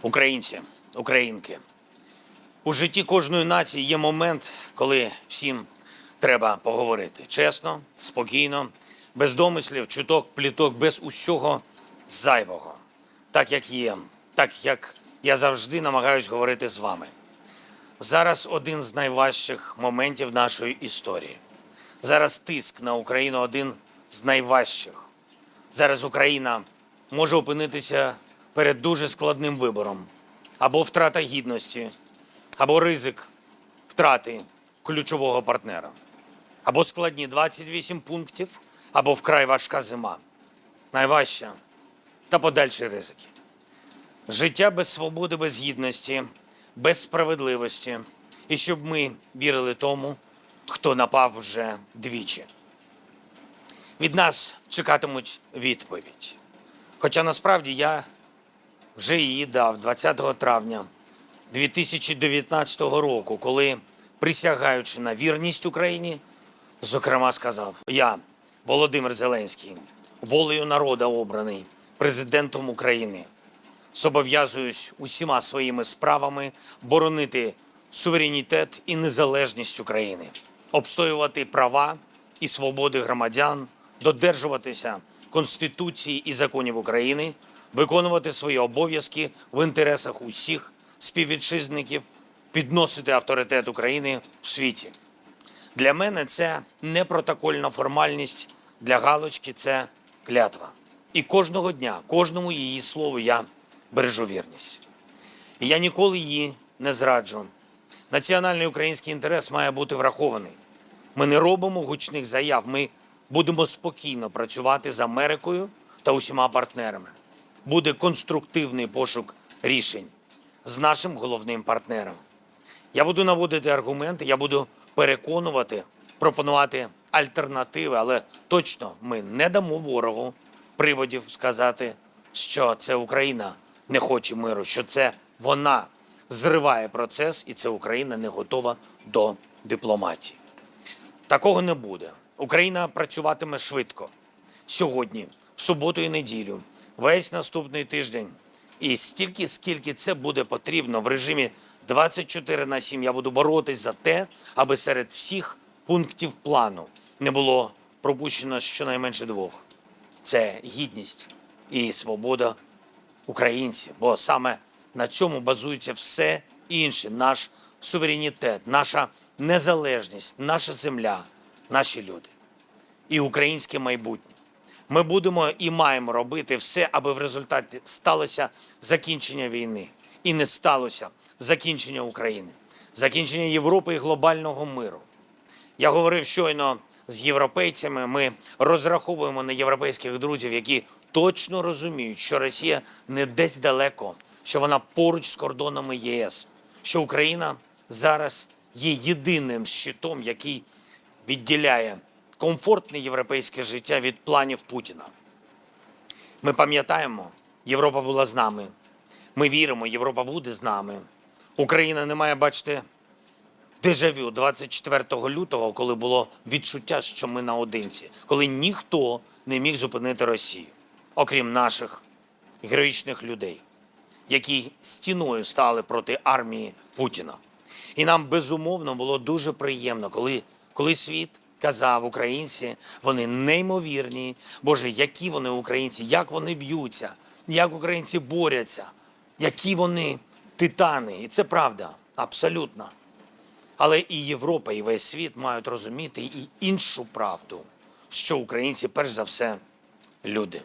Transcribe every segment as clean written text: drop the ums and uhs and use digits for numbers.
Українці, українки, у житті кожної нації є момент, коли всім треба поговорити. Чесно, спокійно, без домислів, чуток, пліток, без усього зайвого. Так, як є, так, як я завжди намагаюсь говорити з вами. Зараз один з найважчих моментів нашої історії. Зараз тиск на Україну один з найважчих. Зараз Україна може опинитися перед дуже складним вибором. Або втрата гідності, або ризик втрати ключового партнера. Або складні 28 пунктів, або вкрай важка зима. Найважча та подальші ризики. Життя без свободи, без гідності, без справедливості. І щоб ми вірили тому, хто напав вже двічі. Від нас чекатимуть відповідь. Хоча насправді я вже її дав 20 травня 2019 року, коли, присягаючи на вірність Україні, зокрема сказав: я, Володимир Зеленський, волею народу обраний президентом України, зобов'язуюсь усіма своїми справами боронити суверенітет і незалежність України, обстоювати права і свободи громадян, додержуватися Конституції і законів України, виконувати свої обов'язки в інтересах усіх співвітчизників, підносити авторитет України в світі. Для мене це не протокольна формальність, для галочки це клятва. І кожного дня, кожному її слову я бережу вірність. І я ніколи її не зраджу. Національний український інтерес має бути врахований. Ми не робимо гучних заяв, ми будемо спокійно працювати з Америкою та усіма партнерами. Буде конструктивний пошук рішень з нашим головним партнером. Я буду наводити аргументи, я буду переконувати, пропонувати альтернативи, але точно ми не дамо ворогу приводів сказати, що це Україна не хоче миру, що це вона зриває процес і це Україна не готова до дипломатії. Такого не буде. Україна працюватиме швидко. Сьогодні, в суботу і неділю, весь наступний тиждень. І стільки, скільки це буде потрібно в режимі 24/7, я буду боротись за те, аби серед всіх пунктів плану не було пропущено щонайменше двох. Це гідність і свобода українців, бо саме на цьому базується все інше. Наш суверенітет, наша незалежність, наша земля, наші люди і українське майбутнє. Ми будемо і маємо робити все, аби в результаті сталося закінчення війни. І не сталося закінчення України, закінчення Європи і глобального миру. Я говорив щойно з європейцями, ми розраховуємо на європейських друзів, які точно розуміють, що Росія не десь далеко, що вона поруч з кордонами ЄС, що Україна зараз є єдиним щитом, який відділяє комфортне європейське життя від планів Путіна. Ми пам'ятаємо, Європа була з нами. Ми віримо, Європа буде з нами. Україна не має, бачити, дежавю 24 лютого, коли було відчуття, що ми наодинці, коли ніхто не міг зупинити Росію, окрім наших героїчних людей, які стіною стали проти армії Путіна. І нам, безумовно, було дуже приємно, коли світ казав: українці, вони неймовірні, Боже, які вони українці, як вони б'ються, як українці борються, які вони титани. І це правда, абсолютно. Але і Європа, і весь світ мають розуміти і іншу правду, що українці, перш за все, люди.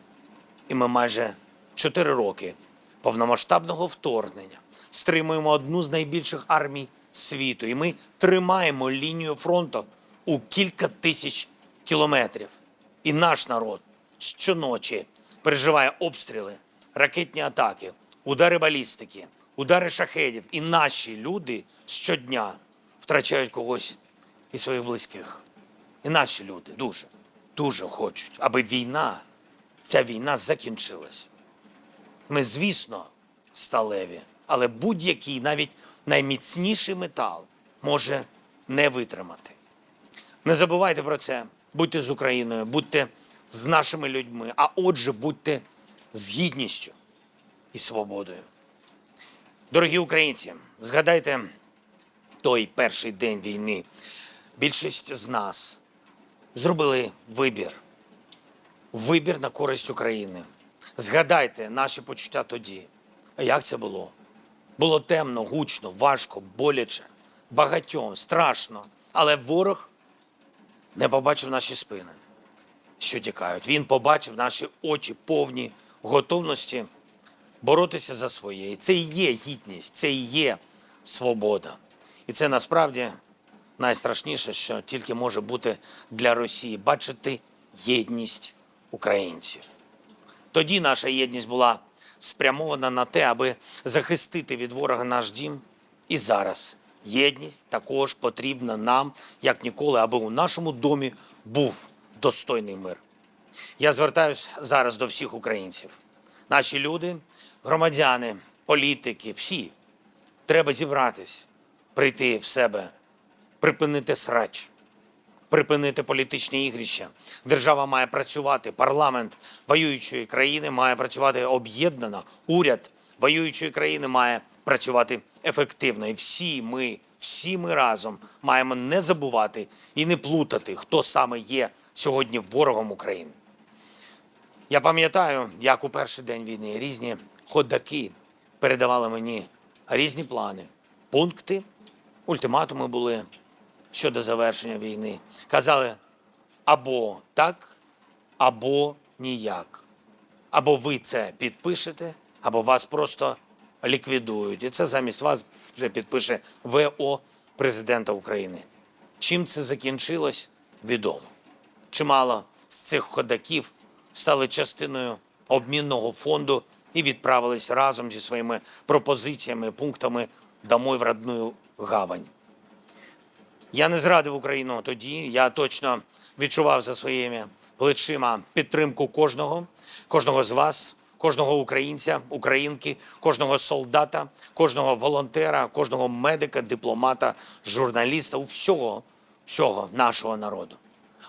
І ми майже 4 роки повномасштабного вторгнення стримуємо одну з найбільших армій світу. І ми тримаємо лінію фронту у кілька тисяч кілометрів. І наш народ щоночі переживає обстріли, ракетні атаки, удари балістики, удари шахедів. І наші люди щодня втрачають когось із своїх близьких. І наші люди дуже хочуть, аби ця війна закінчилась. Ми, звісно, сталеві, але будь-який, навіть найміцніший метал може не витримати. Не забувайте про це. Будьте з Україною, будьте з нашими людьми, а отже, будьте з гідністю і свободою. Дорогі українці, згадайте той перший день війни. Більшість з нас зробили вибір. Вибір на користь України. Згадайте наші почуття тоді. А як це було? Було темно, гучно, важко, боляче, багатьом, страшно. Але ворог не побачив наші спини, що тікають. Він побачив наші очі повні готовності боротися за своє. І це і є гідність, це і є свобода. І це насправді найстрашніше, що тільки може бути для Росії – бачити єдність українців. Тоді наша єдність була спрямована на те, аби захистити від ворога наш дім. І зараз єдність також потрібна нам, як ніколи, аби у нашому домі був достойний мир. Я звертаюся зараз до всіх українців. Наші люди, громадяни, політики, всі. Треба зібратись, прийти в себе, припинити срач, припинити політичні ігрища. Держава має працювати, парламент воюючої країни має працювати об'єднано, уряд воюючої країни має працювати ефективно. І всі ми разом маємо не забувати і не плутати, хто саме є сьогодні ворогом України. Я пам'ятаю, як у перший день війни різні ходаки передавали мені різні плани, пункти, ультиматуми були щодо завершення війни. Казали або так, або ніяк. Або ви це підпишете, або вас просто ліквідують. І це замість вас вже підпише ВО президента України. Чим це закінчилось, відомо. Чимало з цих ходаків стали частиною обмінного фонду і відправились разом зі своїми пропозиціями, пунктами домой в родную гавань. Я не зрадив Україну тоді, я точно відчував за своїми плечима підтримку кожного з вас, кожного українця, українки, кожного солдата, кожного волонтера, кожного медика, дипломата, журналіста, всього нашого народу.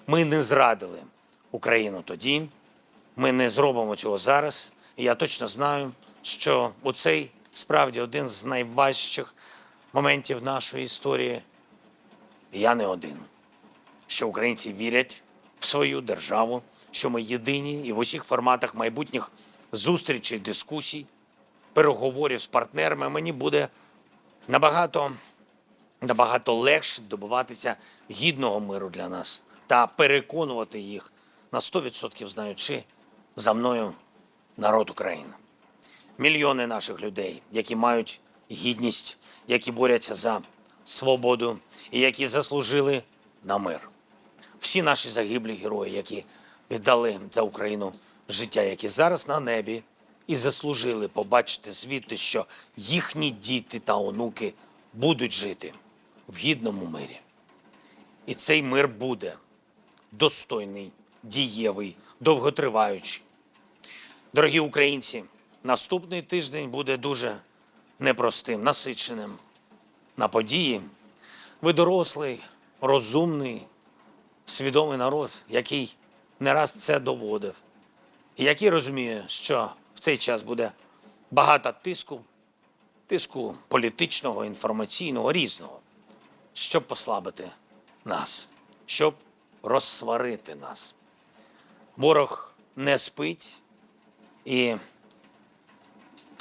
Ми не зрадили Україну тоді, ми не зробимо цього зараз. І я точно знаю, що у цей справді один з найважчих моментів нашої історії. І я не один. Що українці вірять в свою державу, що ми єдині і в усіх форматах майбутніх зустрічей, дискусій, переговорів з партнерами мені буде набагато легше добиватися гідного миру для нас та переконувати їх на 100%, знаючи за мною народ України. Мільйони наших людей, які мають гідність, які борються за свободу і які заслужили на мир. Всі наші загиблі герої, які віддали за Україну життя, які зараз на небі і заслужили побачити звідти, що їхні діти та онуки будуть жити в гідному мирі. І цей мир буде достойний, дієвий, довготриваючий. Дорогі українці, наступний тиждень буде дуже непростим, насиченим на події. Ви дорослий, розумний, свідомий народ, який не раз це доводив. І який розуміє, що в цей час буде багато тиску політичного, інформаційного, різного, щоб послабити нас, щоб розсварити нас. Ворог не спить і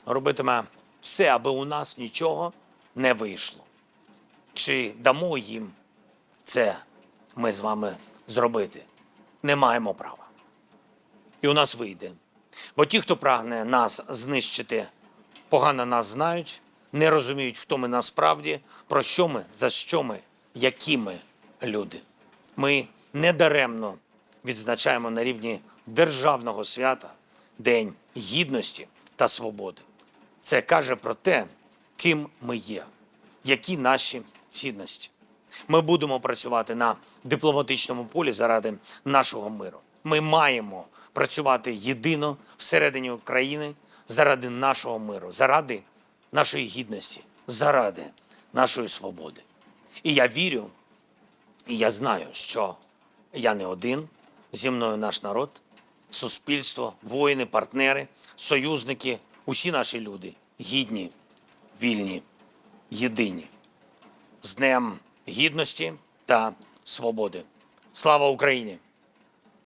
робитиме все, аби у нас нічого не вийшло. Чи дамо їм це ми з вами зробити? Не маємо права. І у нас вийде. Бо ті, хто прагне нас знищити, погано нас знають, не розуміють, хто ми насправді, про що ми, за що ми, які ми люди. Ми недаремно відзначаємо на рівні державного свята День Гідності та Свободи. Це каже про те, ким ми є, які наші цінності. Ми будемо працювати на дипломатичному полі заради нашого миру. Ми маємо працювати єдино всередині України заради нашого миру, заради нашої гідності, заради нашої свободи. І я вірю, і я знаю, що я не один, зі мною наш народ, суспільство, воїни, партнери, союзники, усі наші люди гідні вільні, єдині. З Днем Гідності та Свободи. Слава Україні!